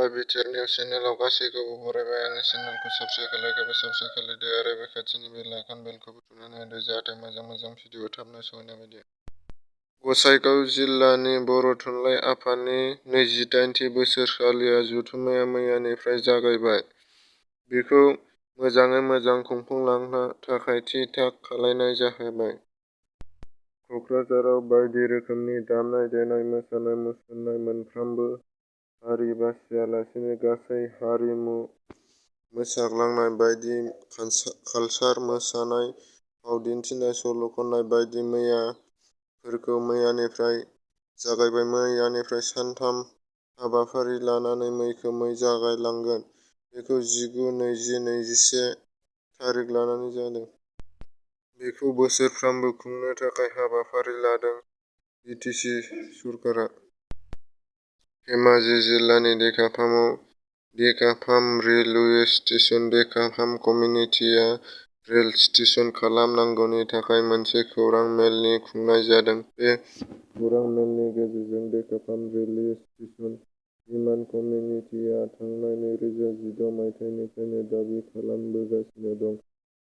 खुलुमबाय BTR news चेनेलाव गासैखौबो बरायबाय। आंनि चेनेलखौ साबस्क्राइब खालायदो आरो बे खाथिनि बेल आइकन बेलखौबो थुनानै होदो जाहाथे मोजां भिडिअ थाबनो सहैनाय बायदि। गसाइगाव जिल्लानि बर' थुनलाइ आफादनि 28थि बोसोरसालिया जथुम्माया मैयानिफ्राय जागायबाय। बेखौ मोजाङै मोजां खुंफुंलांनो थाखाय थि थाग खालामनाय जाबाय। क'क्राझाराव बायदि रोखोमनि दामनाय देनाय मोसानाय मुसुरनाय मोनफ्रोमबो हारि बासियालासेनो गासै हारिमु मोसाग्लांनाय बायदि कालचार मोसानाय फाव दिन्थिनाय सल' खननाय बायदि मैयाफोरखौ मैयानिफ्राय जागायबाय। मैयानिफ्राय सानथाम हाबाफारि लानानै मैखोमै जागायलांगोन। बेखौ 19, 20, 21 थारिख लानाय जादों। बेखौ बोसोरफ्रामबो खुंनो थाखाय हाबाफारि लादों बिटिसि सरकारा। धेमाजि जिल्लानि देकाफामाव देकाफाम रेलवे स्टेसन देकाफाम कमिउनिटिया रेल स्टेसन खालामनांगौनि थाखाय मोनसे खौरां मेलनि खुंनाय जादों। बे खौरां मेलनि गेजेरजों देकाफाम रेलवे स्टेसन डिमान्ड कमिउनिटिया थांनाय 2016 मायथाइनिफ्रायनो दाबि खालामबोगासिनो दं।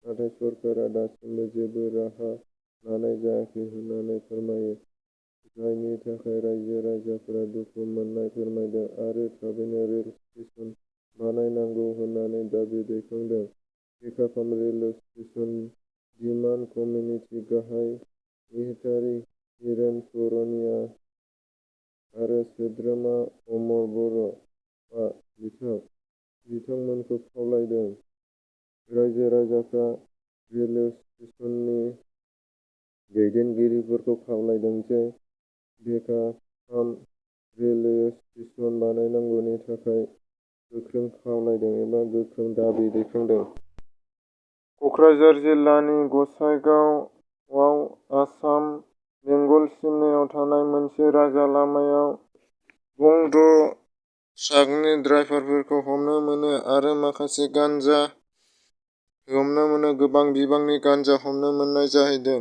नाथाय सरकारा दासिमबो जेबो राहा लानाय जायाखै होननानै फोरमायो। जायनि थाखाय रायजो राजाफोरा दुखु मोननाय फोरमायदों आरो थाबैनो रेल स्टेसन बानायनांगौ होननानै दाबि दैखांदों। देकाफाम रेलवे स्टेसन डिमान्ड कमिउनिटि गाहाय नेहाथारि हिरेन सरनिया आरो सोद्रोमा अमर बर'आ बिथांमोनखौ खावलायदों। रायजो राजाफ्रा रेलवे स्टेशननि दैदेनगिरिफोरखौ खावलायदों जे देकाफाम रेलवे स्टेसन बानायनांगौनि थाखाय गोख्रों खावलायदों एबा गोख्रों दाबि दैखांदों। क'क्राझार जिल्लानि गसाइगावआव आसाम बेंगल सिमनायाव थानाय मोनसे राजा लामायाव बंद ट्राकनि ड्राइभारफोरखौ हमनो मोनो आरो माखासे गान्जा हमनो मोनो। गोबां बिबांनि गान्जा हमनो मोननाय जाहैदों।